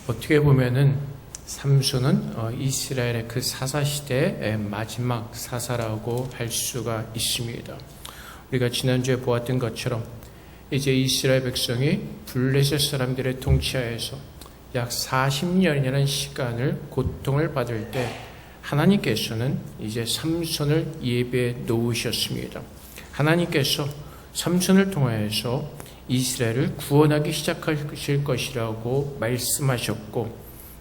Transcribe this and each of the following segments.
어떻게 보면은 삼손은 이스라엘의 그 사사시대의 마지막 사사라고 할 수가 있습니다. 우리가 지난주에 보았던 것처럼 이제 이스라엘 백성이 블레셋 사람들의 통치하에서 약 40년이라는 시간을 고통을 받을 때 하나님께서는 이제 삼손을 예배해 놓으셨습니다. 하나님께서 삼손을 통하여서 이스라엘을 구원하기 시작하실 것이라고 말씀하셨고,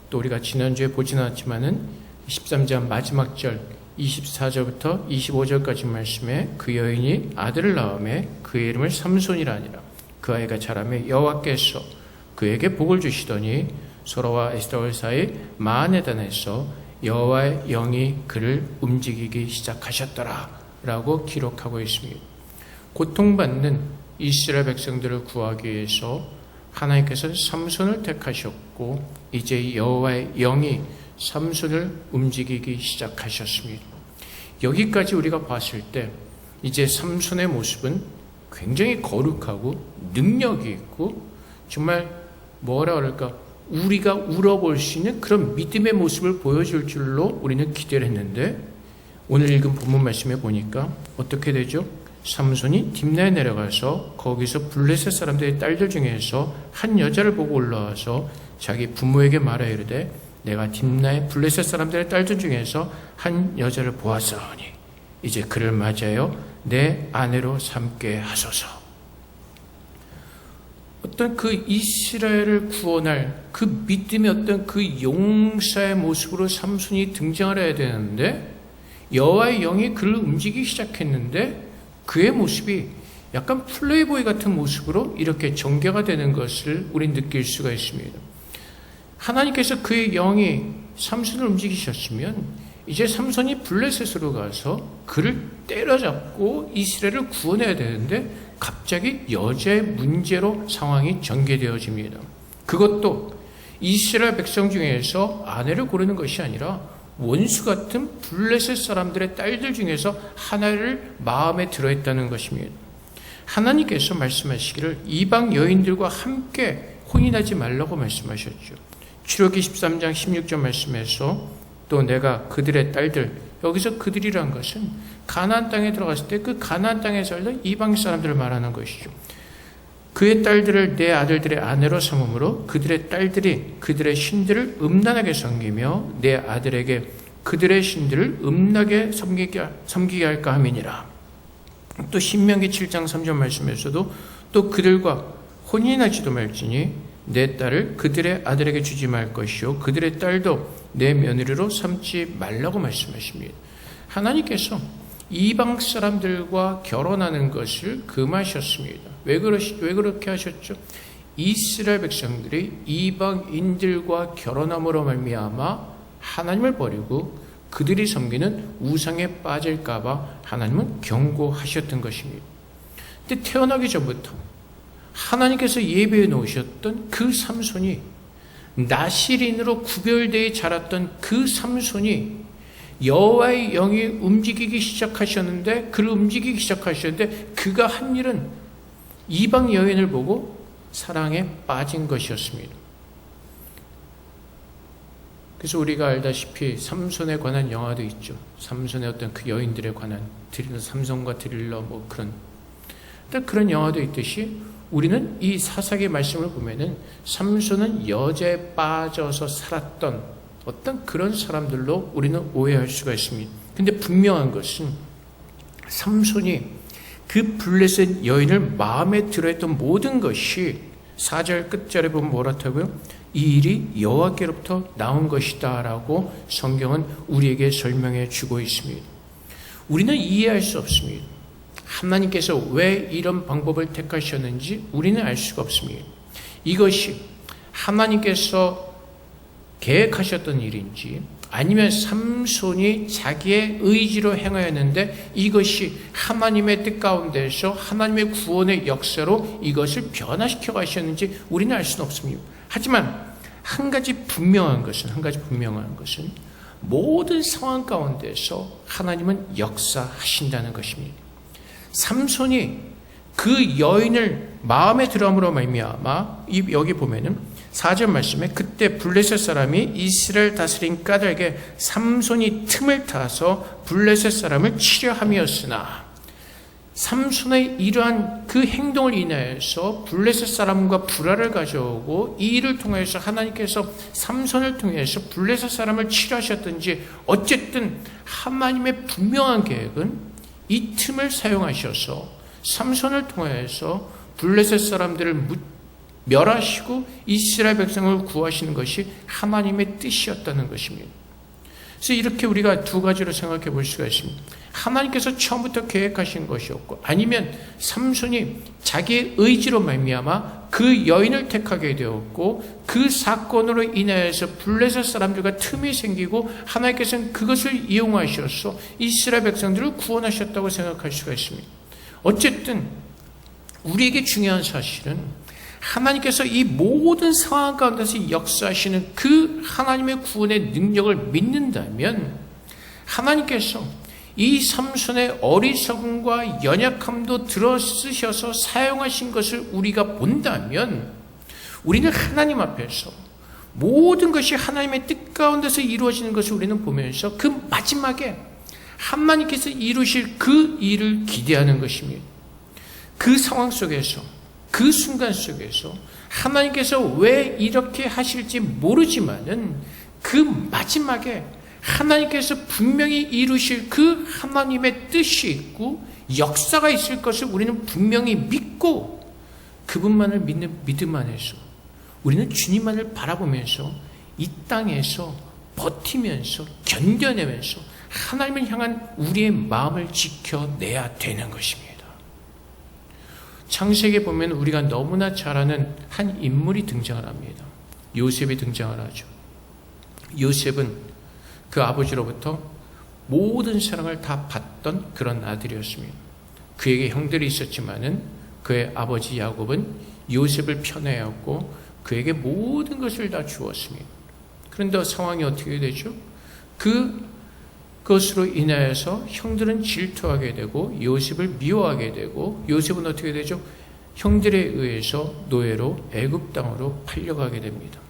또 우리가 지난주에 보진 않았지만은 13장 마지막 절 24절부터 25절까지 말씀에 그 여인이 아들을 낳음에 그의 이름을 삼손이라 하니라. 그 아이가 자라매 여호와께서 그에게 복을 주시더니 소라와 에스더월 사이 마하네단에서 여호와의 영이 그를 움직이기 시작하셨더라 라고 기록하고 있습니다. 고통받는 이스라엘 백성들을 구하기 위해서 하나님께서 삼손을 택하셨고, 이제 여호와의 영이 삼손을 움직이기 시작하셨습니다. 여기까지 우리가 봤을 때 이제 삼손의 모습은 굉장히 거룩하고 능력이 있고, 정말 뭐라 그럴까, 우리가 울어볼 수 있는 그런 믿음의 모습을 보여줄 줄로 우리는 기대를 했는데, 오늘 읽은 본문 말씀에 보니까 어떻게 되죠? 삼손이 딥나에 내려가서 거기서 블레셋 사람들의 딸들 중에서 한 여자를 보고 올라와서 자기 부모에게 말하여 이르되, 내가 딥나의 블레셋 사람들의 딸들 중에서 한 여자를 보았사오니 이제 그를 맞이하여 내 아내로 삼게 하소서. 어떤 그 이스라엘을 구원할 그 믿음의 어떤 그 용사의 모습으로 삼손이 등장을 해야 되는데, 여호와의 영이 그를 움직이기 시작했는데 그의 모습이 약간 플레이보이 같은 모습으로 이렇게 전개가 되는 것을 우린 느낄 수가 있습니다. 하나님께서 그의 영이 삼손을 움직이셨으면 이제 삼손이 블레셋으로 가서 그를 때려잡고 이스라엘을 구원해야 되는데 갑자기 여자의 문제로 상황이 전개되어집니다. 그것도 이스라엘 백성 중에서 아내를 고르는 것이 아니라 원수 같은 블레셋 사람들의 딸들 중에서 하나를 마음에 들어했다는 것입니다. 하나님께서 말씀하시기를 이방 여인들과 함께 혼인하지 말라고 말씀하셨죠. 출애굽기 13장 16절 말씀에서 또 내가 그들의 딸들, 여기서 그들이란 것은 가나안 땅에 들어갔을 때 그 가나안 땅에 살던 이방 사람들을 말하는 것이죠. 그의 딸들을 내 아들들의 아내로 삼음으로 그들의 딸들이 그들의 신들을 음란하게 섬기며 내 아들에게 그들의 신들을 음란하게 섬기게 할까 함이니라. 또 신명기 7장 3절 말씀에서도 또 그들과 혼인하지도 말지니 내 딸을 그들의 아들에게 주지 말 것이요 그들의 딸도 내 며느리로 삼지 말라고 말씀하십니다. 하나님께서 이방 사람들과 결혼하는 것을 금하셨습니다. 왜 그렇게 하셨죠? 이스라엘 백성들이 이방인들과 결혼함으로 말미암아 하나님을 버리고 그들이 섬기는 우상에 빠질까 봐 하나님은 경고하셨던 것입니다. 근데 태어나기 전부터 하나님께서 예배해 놓으셨던 그 삼손이, 나실인으로 구별되어 자랐던 그 삼손이 여호와의 영이 움직이기 시작하셨는데, 그를 움직이기 시작하셨는데 그가 한 일은 이방 여인을 보고 사랑에 빠진 것이었습니다. 그래서 우리가 알다시피 삼손에 관한 영화도 있죠. 삼손의 어떤 그 여인들에 관한 삼손과 드릴러 그런 영화도 있듯이 우리는 이 사사기 말씀을 보면은 삼손은 여자에 빠져서 살았던 어떤 그런 사람들로 우리는 오해할 수가 있습니다. 근데 분명한 것은 삼손이 그 블레셋 여인을 마음에 들어했던 모든 것이 4절 끝절에 보면 뭐라고요? 이 일이 여호와께로부터 나온 것이다 라고 성경은 우리에게 설명해 주고 있습니다. 우리는 이해할 수 없습니다. 하나님께서 왜 이런 방법을 택하셨는지 우리는 알 수가 없습니다. 이것이 하나님께서 계획하셨던 일인지 아니면 삼손이 자기의 의지로 행하였는데 이것이 하나님의 뜻 가운데서 하나님의 구원의 역사로 이것을 변화시켜 가셨는지 우리는 알 수는 없습니다. 하지만 한 가지 분명한 것은 모든 상황 가운데서 하나님은 역사하신다는 것입니다. 삼손이 그 여인을 마음에 들어함으로 말미암아 여기 보면은 4절 말씀에 그때 블레셋 사람이 이스라엘 다스린 까닭에 삼손이 틈을 타서 블레셋 사람을 치려 함이었으나 삼손의 이러한 그 행동을 인하여서 블레셋 사람과 불화를 가져오고 이 일을 통해서 하나님께서 삼손을 통해서 블레셋 사람을 치려 하셨든지 어쨌든 하나님의 분명한 계획은 이 틈을 사용하셔서 삼손을 통해서 블레셋 사람들을 멸하시고 이스라엘 백성을 구하시는 것이 하나님의 뜻이었다는 것입니다. 그래서 이렇게 우리가 두 가지로 생각해 볼 수가 있습니다. 하나님께서 처음부터 계획하신 것이었고 아니면 삼손이 자기의 의지로 말미암아 그 여인을 택하게 되었고 그 사건으로 인하여서 블레셋 사람들과 틈이 생기고 하나님께서는 그것을 이용하셔서 이스라엘 백성들을 구원하셨다고 생각할 수가 있습니다. 어쨌든 우리에게 중요한 사실은 하나님께서 이 모든 상황 가운데서 역사하시는 그 하나님의 구원의 능력을 믿는다면 하나님께서 이 삼손의 어리석음과 연약함도 들어쓰셔서 사용하신 것을 우리가 본다면 우리는 하나님 앞에서 모든 것이 하나님의 뜻 가운데서 이루어지는 것을 우리는 보면서 그 마지막에 하나님께서 이루실 그 일을 기대하는 것입니다. 그 상황 속에서 그 순간 속에서 하나님께서 왜 이렇게 하실지 모르지만은 그 마지막에 하나님께서 분명히 이루실 그 하나님의 뜻이 있고 역사가 있을 것을 우리는 분명히 믿고 그분만을 믿는 믿음 안에서 우리는 주님만을 바라보면서 이 땅에서 버티면서 견뎌내면서 하나님을 향한 우리의 마음을 지켜내야 되는 것입니다. 창세기에 보면 우리가 너무나 잘 아는 한 인물이 등장을 합니다. 요셉이 등장을 하죠. 요셉은 그 아버지로부터 모든 사랑을 다 받던 그런 아들이었습니다. 그에게 형들이 있었지만은 그의 아버지 야곱은 요셉을 편애하였고 그에게 모든 것을 다 주었습니다. 그런데 상황이 어떻게 되죠? 그것으로 인하여서 형들은 질투하게 되고 요셉을 미워하게 되고 요셉은 어떻게 되죠? 형들에 의해서 노예로 애굽 땅으로 팔려가게 됩니다.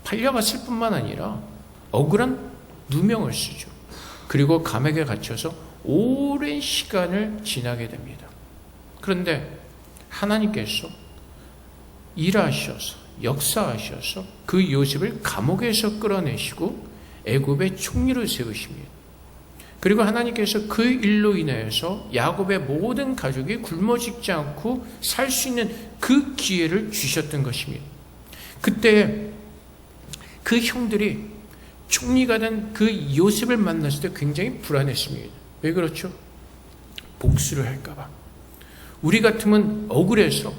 팔려갔을 뿐만 아니라 억울한 누명을 쓰죠. 그리고 감옥에 갇혀서 오랜 시간을 지나게 됩니다. 그런데 하나님께서 일하셔서 역사하셔서 그 요셉을 감옥에서 끌어내시고 애굽의 총리로 세우십니다. 그리고 하나님께서 그 일로 인하여서 야곱의 모든 가족이 굶어 죽지 않고 살 수 있는 그 기회를 주셨던 것입니다. 그때 그 형들이 총리가 된 그 요셉을 만났을 때 굉장히 불안했습니다. 왜 그렇죠? 복수를 할까봐. 우리 같으면 억울해서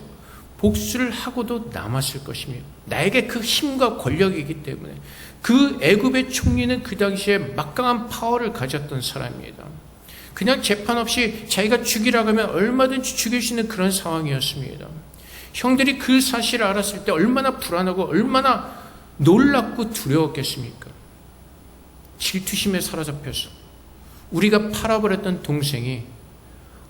복수를 하고도 남았을 것입니다. 나에게 그 힘과 권력이기 때문에 그 애굽의 총리는 그 당시에 막강한 파워를 가졌던 사람입니다. 그냥 재판 없이 자기가 죽이라고 하면 얼마든지 죽일 수 있는 그런 상황이었습니다. 형들이 그 사실을 알았을 때 얼마나 불안하고 얼마나 놀랍고 두려웠겠습니까? 질투심에 사로잡혀서 우리가 팔아버렸던 동생이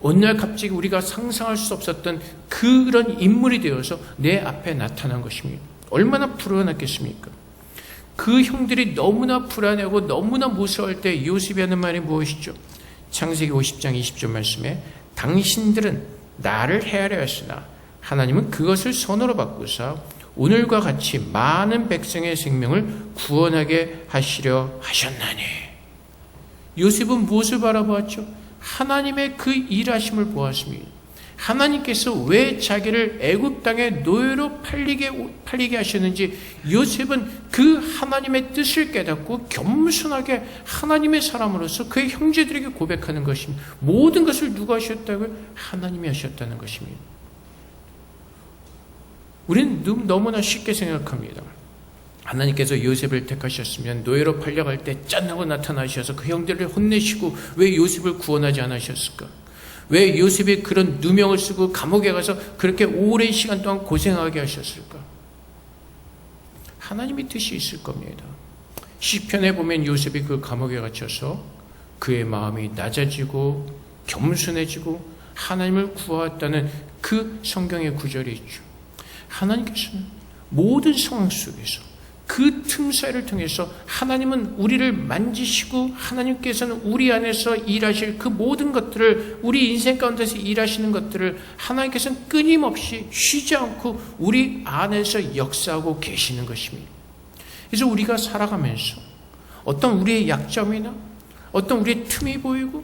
어느 날 갑자기 우리가 상상할 수 없었던 그런 인물이 되어서 내 앞에 나타난 것입니다. 얼마나 불안했겠습니까? 그 형들이 너무나 불안하고 너무나 무서워할 때 요셉이 하는 말이 무엇이죠? 창세기 50장 20절 말씀에 당신들은 나를 헤아려 했으나 하나님은 그것을 선으로 바꾸사 오늘과 같이 많은 백성의 생명을 구원하게 하시려 하셨나니. 요셉은 무엇을 바라보았죠? 하나님의 그 일하심을 보았습니다. 하나님께서 왜 자기를 애굽 땅의 노예로 팔리게 하셨는지 요셉은 그 하나님의 뜻을 깨닫고 겸손하게 하나님의 사람으로서 그의 형제들에게 고백하는 것입니다. 모든 것을 누가 하셨다고요? 하나님이 하셨다는 것입니다. 우리는 너무나 쉽게 생각합니다. 하나님께서 요셉을 택하셨으면 노예로 팔려갈 때 짠하고 나타나셔서 그 형들을 혼내시고 왜 요셉을 구원하지 않으셨을까? 왜 요셉이 그런 누명을 쓰고 감옥에 가서 그렇게 오랜 시간 동안 고생하게 하셨을까? 하나님의 뜻이 있을 겁니다. 시편에 보면 요셉이 그 감옥에 갇혀서 그의 마음이 낮아지고 겸손해지고 하나님을 구하였다는 그 성경의 구절이 있죠. 하나님께서는 모든 상황 속에서 그 틈 사이를 통해서 하나님은 우리를 만지시고 하나님께서는 우리 안에서 일하실 그 모든 것들을, 우리 인생 가운데서 일하시는 것들을 하나님께서는 끊임없이 쉬지 않고 우리 안에서 역사하고 계시는 것입니다. 그래서 우리가 살아가면서 어떤 우리의 약점이나 어떤 우리의 틈이 보이고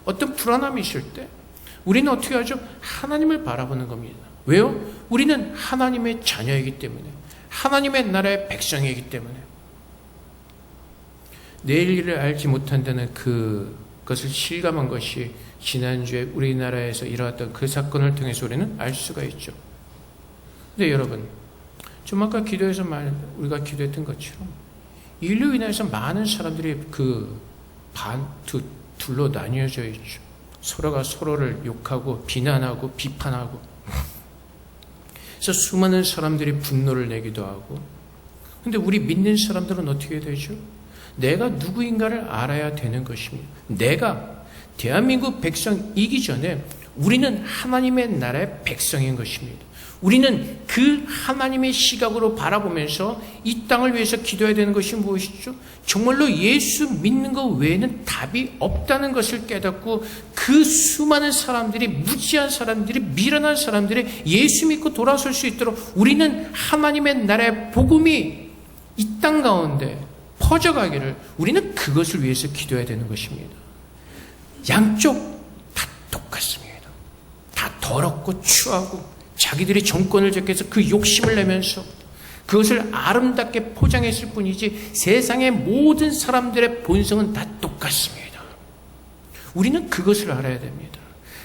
어떤 불안함이 있을 때 우리는 어떻게 하죠? 하나님을 바라보는 겁니다. 왜요? 우리는 하나님의 자녀이기 때문에, 하나님의 나라의 백성이기 때문에. 내일 일을 알지 못한다는 그것을 실감한 것이 지난주에 우리나라에서 일어났던 그 사건을 통해서 우리는 알 수가 있죠. 근데 여러분, 좀 아까 기도에서 우리가 기도했던 것처럼 인류 인해서 많은 사람들이 둘로 나뉘어져 있죠. 서로가 서로를 욕하고 비난하고 비판하고, 그래서 수많은 사람들이 분노를 내기도 하고. 근데 우리 믿는 사람들은 어떻게 되죠? 내가 누구인가를 알아야 되는 것입니다. 내가 대한민국 백성이기 전에 우리는 하나님의 나라의 백성인 것입니다. 우리는 그 하나님의 시각으로 바라보면서 이 땅을 위해서 기도해야 되는 것이 무엇이죠? 정말로 예수 믿는 것 외에는 답이 없다는 것을 깨닫고, 그 수많은 사람들이, 무지한 사람들이, 미련한 사람들이 예수 믿고 돌아설 수 있도록 우리는 하나님의 나라의 복음이 이 땅 가운데 퍼져가기를, 우리는 그것을 위해서 기도해야 되는 것입니다. 양쪽 다 똑같습니다. 다 더럽고 추하고 자기들이 정권을 잡기 위해서 그 욕심을 내면서 그것을 아름답게 포장했을 뿐이지 세상의 모든 사람들의 본성은 다 똑같습니다. 우리는 그것을 알아야 됩니다.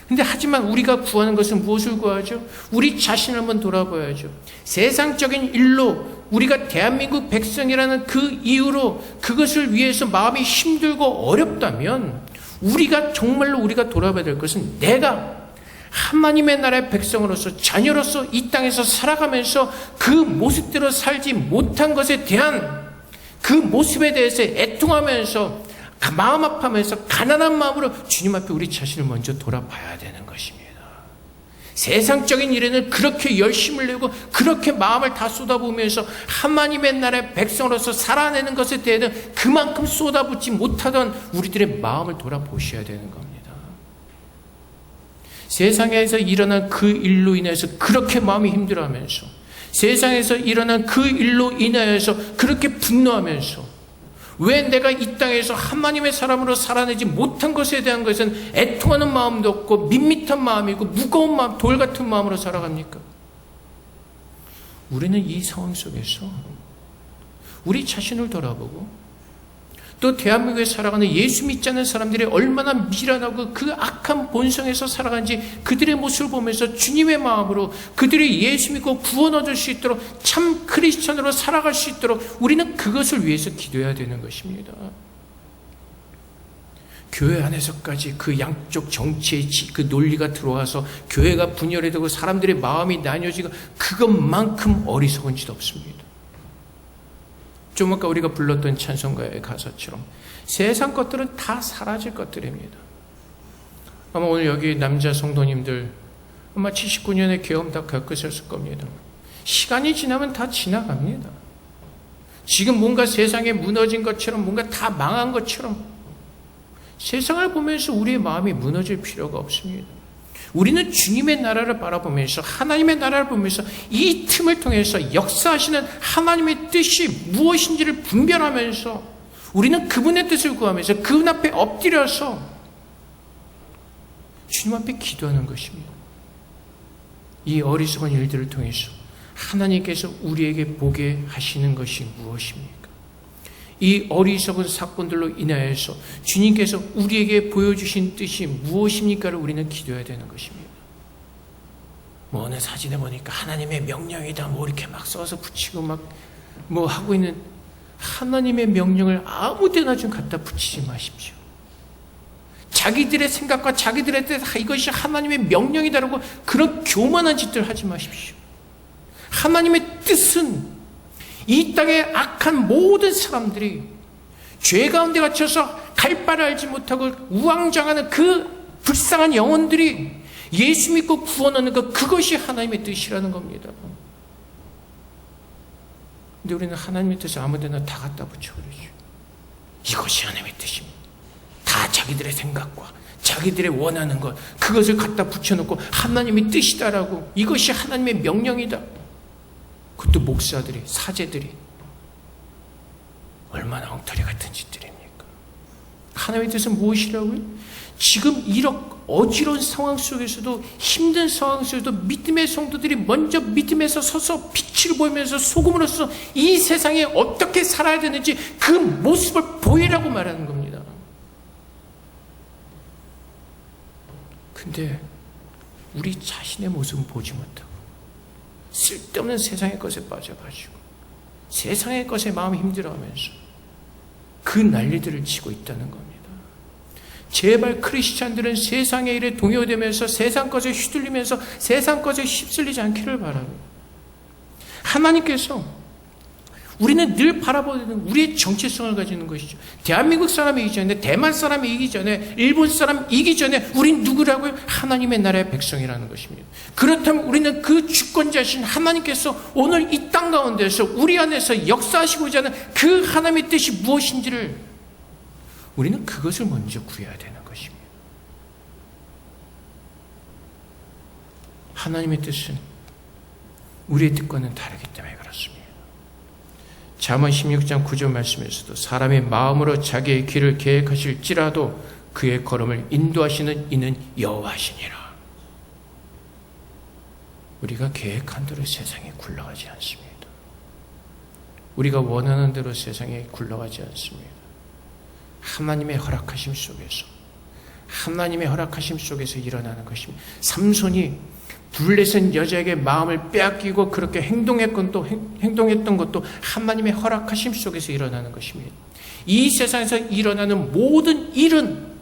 근데 하지만 우리가 구하는 것은 무엇을 구하죠? 우리 자신을 한번 돌아봐야죠. 세상적인 일로 우리가 대한민국 백성이라는 그 이유로 그것을 위해서 마음이 힘들고 어렵다면, 우리가 정말로 우리가 돌아봐야 될 것은 내가 하나님의 나라의 백성으로서, 자녀로서 이 땅에서 살아가면서 그 모습대로 살지 못한 것에 대한 그 모습에 대해서 애통하면서, 마음 아파하면서 가난한 마음으로 주님 앞에 우리 자신을 먼저 돌아봐야 되는 것입니다. 세상적인 일에는 그렇게 열심을 내고 그렇게 마음을 다 쏟아부으면서 하나님의 나라의 백성으로서 살아내는 것에 대해서 그만큼 쏟아붓지 못하던 우리들의 마음을 돌아보셔야 되는 겁니다. 세상에서 일어난 그 일로 인해서 그렇게 마음이 힘들어하면서, 세상에서 일어난 그 일로 인하여서 그렇게 분노하면서, 왜 내가 이 땅에서 하나님의 사람으로 살아내지 못한 것에 대한 것은 애통하는 마음도 없고 밋밋한 마음이고 무거운 마음, 돌 같은 마음으로 살아갑니까? 우리는 이 상황 속에서 우리 자신을 돌아보고, 또 대한민국에 살아가는 예수 믿지 않는 사람들이 얼마나 미련하고 그 악한 본성에서 살아가는지 그들의 모습을 보면서 주님의 마음으로 그들이 예수 믿고 구원 얻을 수 있도록, 참 크리스천으로 살아갈 수 있도록 우리는 그것을 위해서 기도해야 되는 것입니다. 교회 안에서까지 그 양쪽 정치의 그 논리가 들어와서 교회가 분열이 되고 사람들의 마음이 나뉘어지고, 그것만큼 어리석은 짓 없습니다. 좀 아까 우리가 불렀던 찬송가의 가사처럼 세상 것들은 다 사라질 것들입니다. 아마 오늘 여기 남자 성도님들 아마 79년의 계엄 다 겪으셨을 겁니다. 시간이 지나면 다 지나갑니다. 지금 뭔가 세상에 무너진 것처럼, 뭔가 다 망한 것처럼 세상을 보면서 우리의 마음이 무너질 필요가 없습니다. 우리는 주님의 나라를 바라보면서, 하나님의 나라를 보면서 이 틈을 통해서 역사하시는 하나님의 뜻이 무엇인지를 분별하면서 우리는 그분의 뜻을 구하면서 그분 앞에 엎드려서 주님 앞에 기도하는 것입니다. 이 어리석은 일들을 통해서 하나님께서 우리에게 보게 하시는 것이 무엇입니까? 이 어리석은 사건들로 인하여서 주님께서 우리에게 보여주신 뜻이 무엇입니까를 우리는 기도해야 되는 것입니다. 뭐 어느 사진에 보니까 하나님의 명령이다 뭐 이렇게 막 써서 붙이고 막 뭐 하고 있는, 하나님의 명령을 아무 데나 좀 갖다 붙이지 마십시오. 자기들의 생각과 자기들의 뜻, 이것이 하나님의 명령이다라고 그런 교만한 짓들 하지 마십시오. 하나님의 뜻은 이 땅의 악한 모든 사람들이 죄 가운데 갇혀서 갈 바를 알지 못하고 우왕좌왕하는 그 불쌍한 영혼들이 예수 믿고 구원 얻는 것, 그것이 하나님의 뜻이라는 겁니다. 근데 우리는 하나님의 뜻을 아무데나 다 갖다 붙여버리죠. 이것이 하나님의 뜻입니다. 다 자기들의 생각과 자기들의 원하는 것, 그것을 갖다 붙여놓고 하나님의 뜻이다라고, 이것이 하나님의 명령이다. 그것도 목사들이, 사제들이 얼마나 엉터리 같은 짓들입니까? 하나님의 뜻은 무엇이라고요? 지금 이런 어지러운 상황 속에서도, 힘든 상황 속에서도 믿음의 성도들이 먼저 믿음에서 서서 빛을 보이면서 소금으로서 이 세상에 어떻게 살아야 되는지 그 모습을 보이라고 말하는 겁니다. 근데 우리 자신의 모습은 보지 못하고 쓸데없는 세상의 것에 빠져가지고 세상의 것에 마음이 힘들어하면서 그 난리들을 치고 있다는 겁니다. 제발 크리스찬들은 세상의 일에 동요되면서 세상 것에 휘둘리면서 세상 것에 휩쓸리지 않기를 바라고, 하나님께서 우리는 늘 바라보는 우리의 정체성을 가지는 것이죠. 대한민국 사람이 이기 전에, 대만 사람이 이기 전에, 일본 사람이 이기 전에 우린 누구라고요? 하나님의 나라의 백성이라는 것입니다. 그렇다면 우리는 그 주권자신 하나님께서 오늘 이 땅 가운데서 우리 안에서 역사하시고자 하는 그 하나님의 뜻이 무엇인지를 우리는 그것을 먼저 구해야 되는 것입니다. 하나님의 뜻은 우리의 뜻과는 다르기 때문에 그렇습니다. 잠언 16장 9절 말씀에서도 사람의 마음으로 자기의 길을 계획하실지라도 그의 걸음을 인도하시는 이는 여호와시니라. 우리가 계획한 대로 세상에 굴러가지 않습니다. 우리가 원하는 대로 세상에 굴러가지 않습니다. 하나님의 허락하심 속에서, 하나님의 허락하심 속에서 일어나는 것입니다. 삼손이 블레셋 여자에게 마음을 빼앗기고 그렇게 행동했던 것도 하나님의 허락하심 속에서 일어나는 것입니다. 이 세상에서 일어나는 모든 일은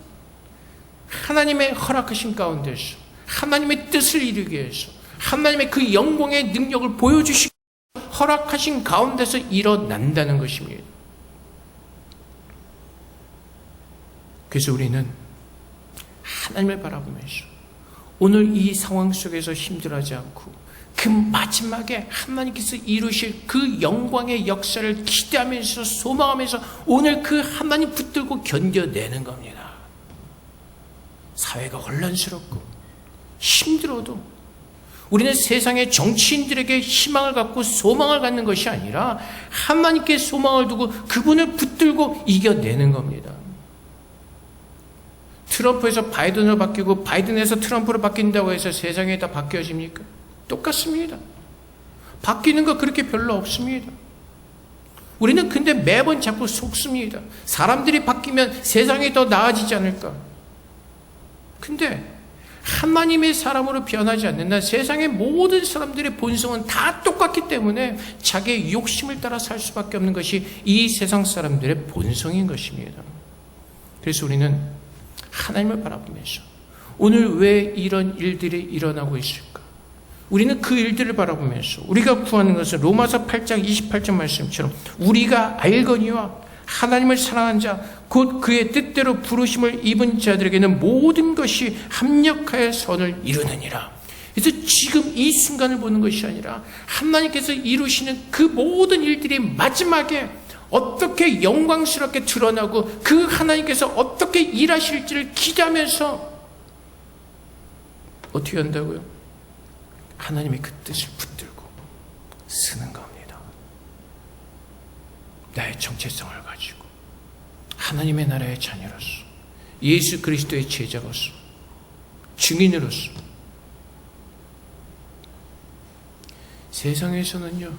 하나님의 허락하심 가운데서 하나님의 뜻을 이루기 위해서 하나님의 그 영광의 능력을 보여주시고 허락하신 가운데서 일어난다는 것입니다. 그래서 우리는 하나님을 바라보면서 오늘 이 상황 속에서 힘들어하지 않고 그 마지막에 하나님께서 이루실 그 영광의 역사를 기대하면서 소망하면서 오늘 그 하나님 붙들고 견뎌내는 겁니다. 사회가 혼란스럽고 힘들어도 우리는 세상의 정치인들에게 희망을 갖고 소망을 갖는 것이 아니라 하나님께 소망을 두고 그분을 붙들고 이겨내는 겁니다. 트럼프에서 바이든으로 바뀌고 바이든에서 트럼프로 바뀐다고 해서 세상이 다 바뀌어집니까? 똑같습니다. 바뀌는 거 그렇게 별로 없습니다. 우리는 근데 매번 자꾸 속습니다. 사람들이 바뀌면 세상이 더 나아지지 않을까? 근데 하나님의 사람으로 변하지 않는 한 세상의 모든 사람들의 본성은 다 똑같기 때문에 자기의 욕심을 따라 살 수밖에 없는 것이 이 세상 사람들의 본성인 것입니다. 그래서 우리는 하나님을 바라보면서 오늘 왜 이런 일들이 일어나고 있을까? 우리는 그 일들을 바라보면서 우리가 구하는 것은 로마서 8장 28절 말씀처럼 우리가 알거니와 하나님을 사랑한 자 곧 그의 뜻대로 부르심을 입은 자들에게는 모든 것이 합력하여 선을 이루느니라. 그래서 지금 이 순간을 보는 것이 아니라 하나님께서 이루시는 그 모든 일들이 마지막에 어떻게 영광스럽게 드러나고 그 하나님께서 어떻게 일하실지를 기대하면서 어떻게 한다고요? 하나님의 그 뜻을 붙들고 쓰는 겁니다. 나의 정체성을 가지고 하나님의 나라의 자녀로서 예수 그리스도의 제자로서 증인으로서 세상에서는요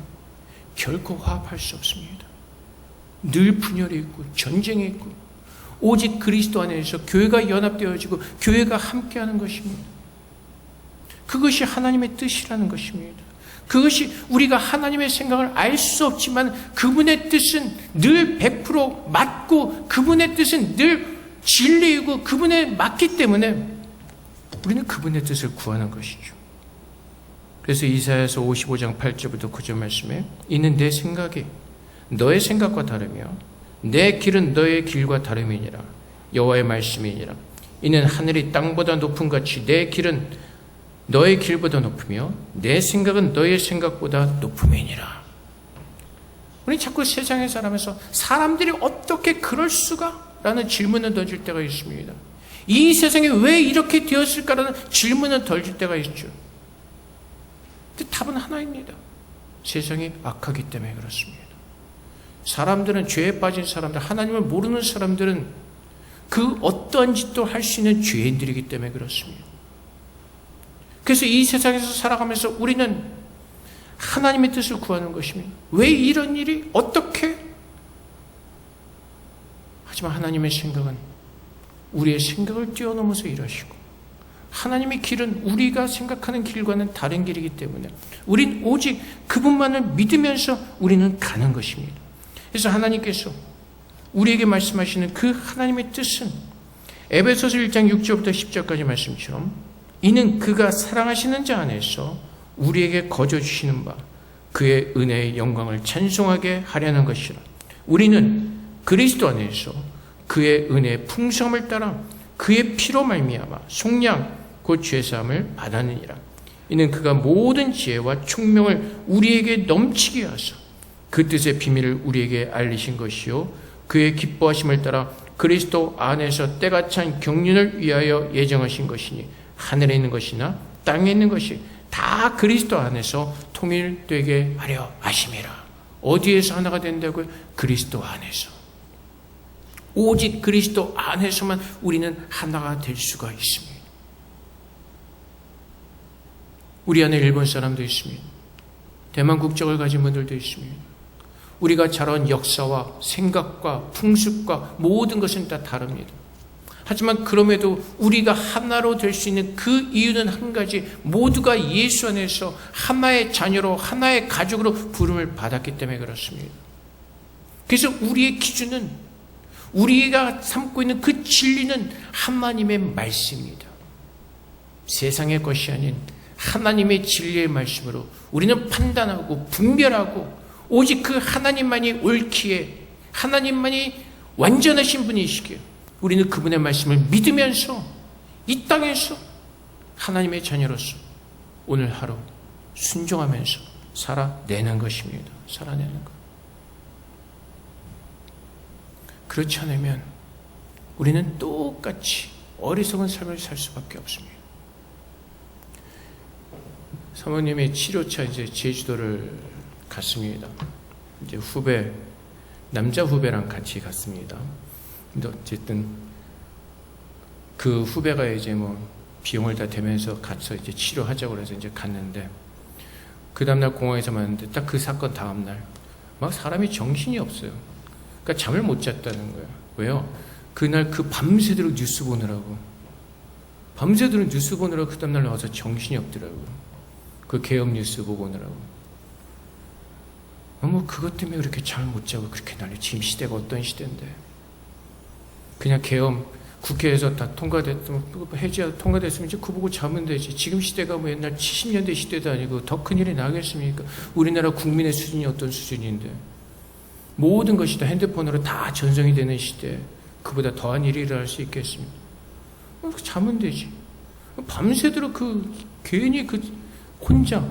결코 화합할 수 없습니다. 늘 분열이 있고 전쟁이 있고 오직 그리스도 안에서 교회가 연합되어지고 교회가 함께하는 것입니다. 그것이 하나님의 뜻이라는 것입니다. 그것이 우리가 하나님의 생각을 알 수 없지만 그분의 뜻은 늘 100% 맞고 그분의 뜻은 늘 진리이고 그분에 맞기 때문에 우리는 그분의 뜻을 구하는 것이죠. 그래서 이사야서 55장 8절부터 9절 말씀에 이는 내 생각이 너의 생각과 다르며 내 길은 너의 길과 다름이니라. 여호와의 말씀이니라. 이는 하늘이 땅보다 높은 같이 내 길은 너의 길보다 높으며 내 생각은 너의 생각보다 높음이니라. 우리 자꾸 세상에 살아면서 사람들이 어떻게 그럴 수가? 라는 질문을 던질 때가 있습니다. 이 세상에 왜 이렇게 되었을까라는 질문을 던질 때가 있죠. 근데 답은 하나입니다. 세상이 악하기 때문에 그렇습니다. 사람들은, 죄에 빠진 사람들, 하나님을 모르는 사람들은 그 어떠한 짓도 할 수 있는 죄인들이기 때문에 그렇습니다. 그래서 이 세상에서 살아가면서 우리는 하나님의 뜻을 구하는 것입니다. 왜 이런 일이? 어떻게? 하지만 하나님의 생각은 우리의 생각을 뛰어넘어서 일하시고, 하나님의 길은 우리가 생각하는 길과는 다른 길이기 때문에 우린 오직 그분만을 믿으면서 우리는 가는 것입니다. 그래서 하나님께서 우리에게 말씀하시는 그 하나님의 뜻은 에베소서 1장 6절부터 10절까지 말씀처럼, 이는 그가 사랑하시는 자 안에서 우리에게 거저 주시는 바 그의 은혜의 영광을 찬송하게 하려는 것이라. 우리는 그리스도 안에서 그의 은혜의 풍성함을 따라 그의 피로 말미암아 속량 곧 죄사함을 받았느니라. 이는 그가 모든 지혜와 총명을 우리에게 넘치게 하사 그 뜻의 비밀을 우리에게 알리신 것이요, 그의 기뻐하심을 따라 그리스도 안에서 때가 찬 경륜을 위하여 예정하신 것이니, 하늘에 있는 것이나 땅에 있는 것이 다 그리스도 안에서 통일되게 하려 하심이라. 어디에서 하나가 된다고요? 그리스도 안에서. 오직 그리스도 안에서만 우리는 하나가 될 수가 있습니다. 우리 안에 일본 사람도 있습니다. 대만 국적을 가진 분들도 있습니다. 우리가 자란 역사와 생각과 풍습과 모든 것은 다 다릅니다. 하지만 그럼에도 우리가 하나로 될 수 있는 그 이유는 한 가지, 모두가 예수 안에서 하나의 자녀로, 하나의 가족으로 부름을 받았기 때문에 그렇습니다. 그래서 우리의 기준은, 우리가 삼고 있는 그 진리는 하나님의 말씀입니다. 세상의 것이 아닌 하나님의 진리의 말씀으로 우리는 판단하고 분별하고, 오직 그 하나님만이 옳기에, 하나님만이 완전하신 분이시기에 우리는 그분의 말씀을 믿으면서 이 땅에서 하나님의 자녀로서 오늘 하루 순종하면서 살아내는 것입니다. 살아내는 것. 그렇지 않으면 우리는 똑같이 어리석은 삶을 살 수밖에 없습니다. 사모님이 치료차 이제 제주도를 갔습니다. 이제 남자 후배랑 같이 갔습니다. 근데 어쨌든 그 후배가 이제 뭐 비용을 다 대면서 가서 이제 치료하자고 그래서 이제 갔는데, 그 다음날 공항에서 만났는데 딱 그 사건 다음날 막 사람이 정신이 없어요. 그러니까 잠을 못 잤다는 거예요. 왜요? 그날 그 밤새도록 뉴스 보느라고 그 다음날 나와서 정신이 없더라고요. 그 계엄 뉴스 보고 오느라고. 뭐 그것 때문에 그렇게 잠을 못 자고 그렇게 난리. 지금 시대가 어떤 시대인데, 그냥 계엄 국회에서 다 통과됐으면 이제 그거 보고 자면 되지. 지금 시대가 뭐 옛날 70년대 시대도 아니고 더 큰일이 나겠습니까? 우리나라 국민의 수준이 어떤 수준인데, 모든 것이 다 핸드폰으로 다 전송이 되는 시대, 그보다 더한 일이 일어날 수 있겠습니까? 자면 되지. 밤새도록 괜히 혼자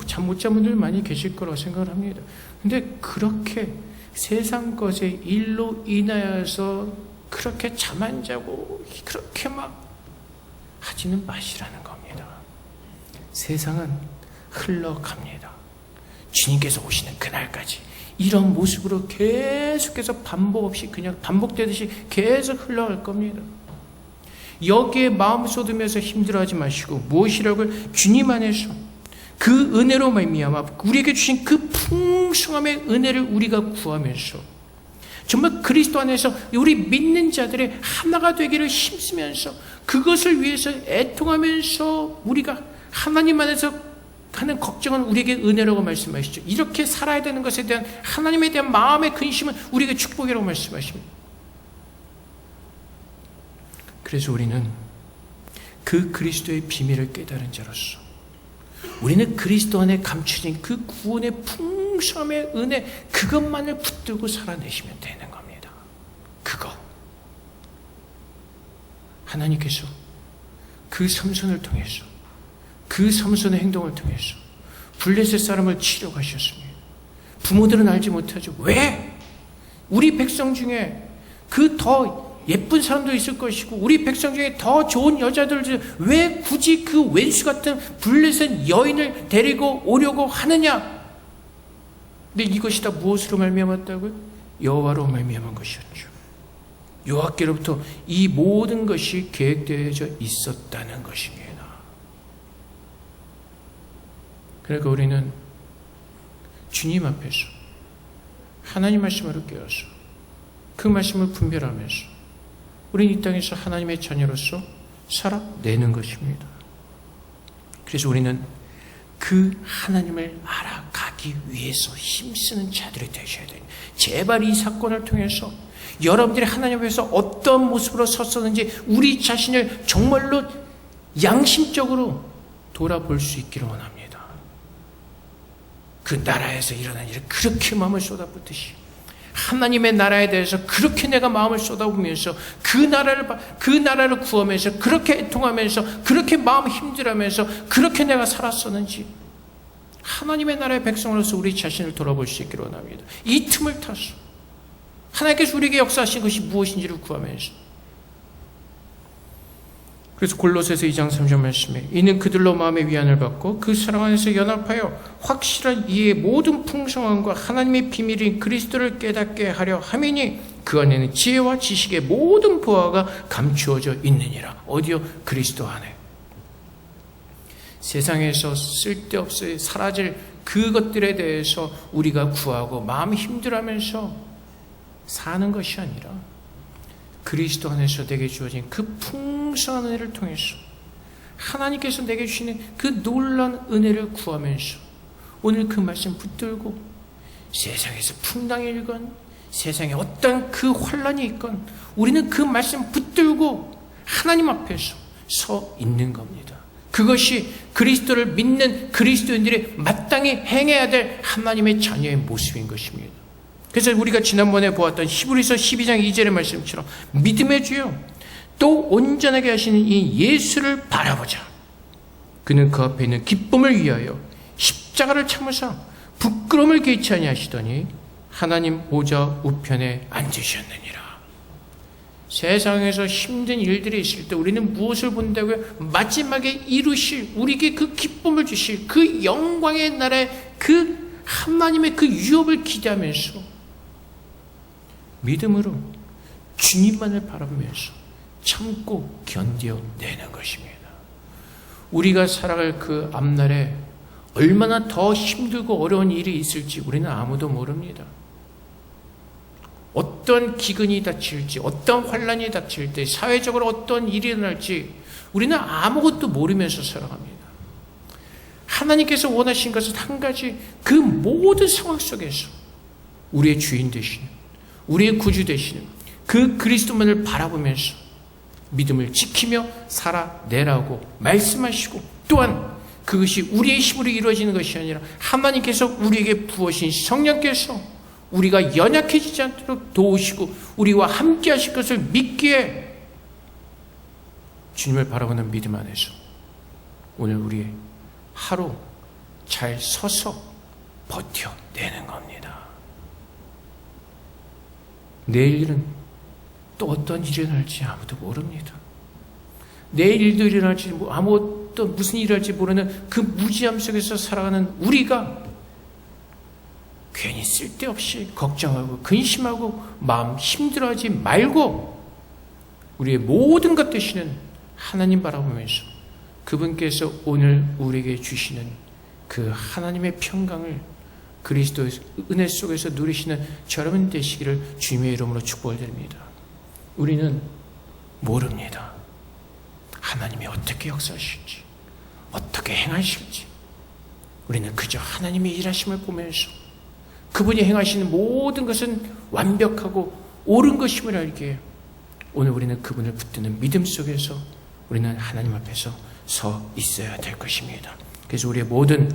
잠 못 잔 분들 많이 계실 거라고 생각을 합니다. 근데 그렇게 세상 것의 일로 인하여서 그렇게 잠 안 자고 그렇게 막 하지는 마시라는 겁니다. 세상은 흘러갑니다. 주님께서 오시는 그날까지 이런 모습으로 계속해서 반복 없이 그냥 반복되듯이 계속 흘러갈 겁니다. 여기에 마음 쏟으면서 힘들어하지 마시고, 무엇이라고? 주님 안에서 그 은혜로 말미암아 우리에게 주신 그 풍성함의 은혜를 우리가 구하면서 정말 그리스도 안에서 우리 믿는 자들의 하나가 되기를 힘쓰면서 그것을 위해서 애통하면서 우리가 하나님 안에서 하는 걱정은 우리에게 은혜라고 말씀하시죠. 이렇게 살아야 되는 것에 대한 하나님에 대한 마음의 근심은 우리에게 축복이라고 말씀하십니다. 그래서 우리는 그 그리스도의 비밀을 깨달은 자로서 우리는 그리스도 안에 감춰진 그 구원의 풍성함의 은혜, 그것만을 붙들고 살아내시면 되는 겁니다. 그거. 하나님께서 그 삼손을 통해서, 그 삼손의 행동을 통해서 블레셋 사람을 치려고 하셨습니다. 부모들은 알지 못하죠. 왜? 우리 백성 중에 그 더 예쁜 사람도 있을 것이고 우리 백성 중에 더 좋은 여자들 왜 굳이 그 왼수 같은 블레셋 여인을 데리고 오려고 하느냐? 근데 이것이 다 무엇으로 말미암았다고요? 여호와로 말미암은 것이었죠. 여호와께로부터 이 모든 것이 계획되어져 있었다는 것입니다. 그러니까 우리는 주님 앞에서 하나님 말씀으로 깨어서 그 말씀을 분별하면서 우리는 이 땅에서 하나님의 자녀로서 살아내는 것입니다. 그래서 우리는 그 하나님을 알아가기 위해서 힘쓰는 자들이 되셔야 돼요. 제발 이 사건을 통해서 여러분들이 하나님 앞에서 어떤 모습으로 섰었는지 우리 자신을 정말로 양심적으로 돌아볼 수 있기를 원합니다. 그 나라에서 일어난 일을 그렇게 마음을 쏟아붓듯이 하나님의 나라에 대해서 그렇게 내가 마음을 쏟아부으면서 그 나라를 구하면서 그렇게 애통하면서 그렇게 마음 힘들어하면서 그렇게 내가 살았었는지 하나님의 나라의 백성으로서 우리 자신을 돌아볼 수 있기를 원합니다. 이 틈을 타서 하나님께서 우리에게 역사하신 것이 무엇인지를 구하면서. 그래서 골로새서 2장 3절 말씀에 이는 그들로 마음의 위안을 받고 그 사랑 안에서 연합하여 확실한 이해의 모든 풍성함과 하나님의 비밀인 그리스도를 깨닫게 하려 함이니 그 안에는 지혜와 지식의 모든 보화가 감추어져 있느니라. 어디요? 그리스도 안에. 세상에서 쓸데없이 사라질 그것들에 대해서 우리가 구하고 마음이 힘들어하면서 사는 것이 아니라 그리스도 안에서 내게 주어진 그 풍성한 은혜를 통해서 하나님께서 내게 주시는 그 놀라운 은혜를 구하면서 오늘 그 말씀 붙들고 세상에서 풍랑이 일건 세상에 어떤 그 환란이 있건 우리는 그 말씀 붙들고 하나님 앞에서 서 있는 겁니다. 그것이 그리스도를 믿는 그리스도인들이 마땅히 행해야 될 하나님의 자녀의 모습인 것입니다. 그래서 우리가 지난번에 보았던 히브리서 12장 2절의 말씀처럼 믿음의 주여 또 온전하게 하시는 이 예수를 바라보자. 그는 그 앞에 있는 기쁨을 위하여 십자가를 참으사 부끄러움을 개의치 아니하시더니 하나님 보좌 우편에 앉으셨느니라. 세상에서 힘든 일들이 있을 때 우리는 무엇을 본다고요? 마지막에 이루실 우리에게 그 기쁨을 주실 그 영광의 나라의 그 하나님의 그 유업을 기대하면서 믿음으로 주님만을 바라보면서 참고 견뎌내는 것입니다. 우리가 살아갈 그 앞날에 얼마나 더 힘들고 어려운 일이 있을지 우리는 아무도 모릅니다. 어떤 기근이 닥칠지, 어떤 환란이 닥칠 때, 사회적으로 어떤 일이 일어날지 우리는 아무것도 모르면서 살아갑니다. 하나님께서 원하신 것은 한 가지, 그 모든 상황 속에서 우리의 주인 되시는, 우리의 구주 되시는 그 그리스도만을 바라보면서 믿음을 지키며 살아내라고 말씀하시고, 또한 그것이 우리의 힘으로 이루어지는 것이 아니라 하나님께서 우리에게 부으신 성령께서 우리가 연약해지지 않도록 도우시고 우리와 함께 하실 것을 믿기에 주님을 바라보는 믿음 안에서 오늘 우리의 하루 잘 서서 버텨내는 겁니다. 내일 일은 또 어떤 일이 일어날지 아무도 모릅니다. 내일 일도 일어날지 아무것도 무슨 일이 일어날지 모르는 그 무지함 속에서 살아가는 우리가 괜히 쓸데없이 걱정하고 근심하고 마음 힘들어하지 말고 우리의 모든 것 되시는 하나님 바라보면서 그분께서 오늘 우리에게 주시는 그 하나님의 평강을 그리스도의 은혜 속에서 누리시는 여러분 되시기를 주님의 이름으로 축복을 드립니다. 우리는 모릅니다. 하나님이 어떻게 역사하실지, 어떻게 행하실지. 우리는 그저 하나님의 일하심을 보면서 그분이 행하시는 모든 것은 완벽하고 옳은 것임을 알기에 오늘 우리는 그분을 붙드는 믿음 속에서 우리는 하나님 앞에서 서 있어야 될 것입니다. 그래서 우리의 모든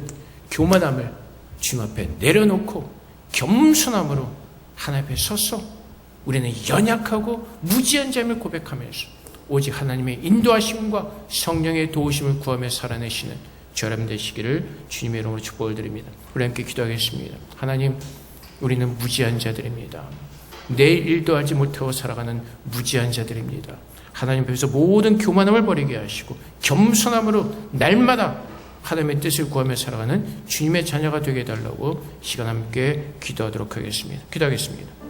교만함을 주님 앞에 내려놓고 겸손함으로 하나님 앞에 서서 우리는 연약하고 무지한 자임을 고백하면서 오직 하나님의 인도하심과 성령의 도우심을 구하며 살아내시는 저렴 되시기를 주님의 이름으로 축복을 드립니다. 우리 함께 기도하겠습니다. 하나님, 우리는 무지한 자들입니다. 내일 일도 알지 못하고 살아가는 무지한 자들입니다. 하나님 앞에서 모든 교만함을 버리게 하시고 겸손함으로 날마다 하나님의 뜻을 구하며 살아가는 주님의 자녀가 되게 해달라고 시간 함께 기도하도록 하겠습니다. 기도하겠습니다.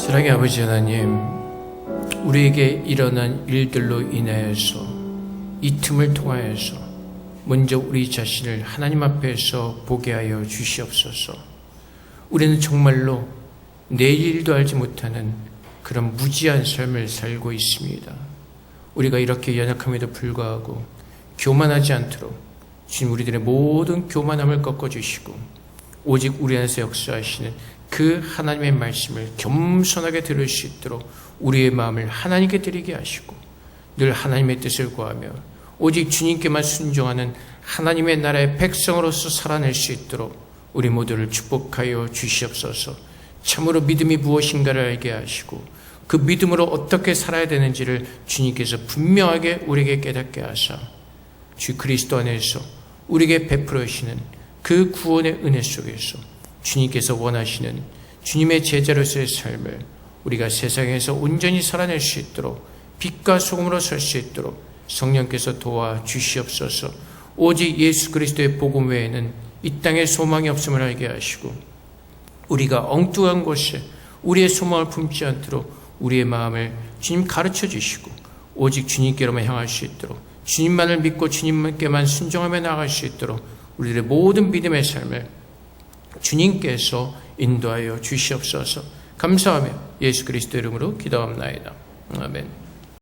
사랑의 아버지 하나님, 우리에게 일어난 일들로 인하여서 이 틈을 통하여서 먼저 우리 자신을 하나님 앞에서 보게 하여 주시옵소서. 우리는 정말로 내일도 알지 못하는 그런 무지한 삶을 살고 있습니다. 우리가 이렇게 연약함에도 불구하고 교만하지 않도록 주님 우리들의 모든 교만함을 꺾어주시고 오직 우리 안에서 역사하시는 그 하나님의 말씀을 겸손하게 들을 수 있도록 우리의 마음을 하나님께 드리게 하시고 늘 하나님의 뜻을 구하며 오직 주님께만 순종하는 하나님의 나라의 백성으로서 살아낼 수 있도록 우리 모두를 축복하여 주시옵소서. 참으로 믿음이 무엇인가를 알게 하시고 그 믿음으로 어떻게 살아야 되는지를 주님께서 분명하게 우리에게 깨닫게 하사 주 그리스도 안에서 우리에게 베풀어 주시는 그 구원의 은혜 속에서 주님께서 원하시는 주님의 제자로서의 삶을 우리가 세상에서 온전히 살아낼 수 있도록 빛과 소금으로 설 수 있도록 성령께서 도와주시옵소서. 오직 예수 그리스도의 복음 외에는 이 땅에 소망이 없음을 알게 하시고 우리가 엉뚱한 곳에 우리의 소망을 품지 않도록 우리의 마음을 주님 가르쳐 주시고 오직 주님께로만 향할 수 있도록 주님만을 믿고 주님께만 순종하며 나아갈 수 있도록 우리들의 모든 믿음의 삶을 주님께서 인도하여 주시옵소서. 감사하며 예수 그리스도 이름으로 기도합나이다. 아멘.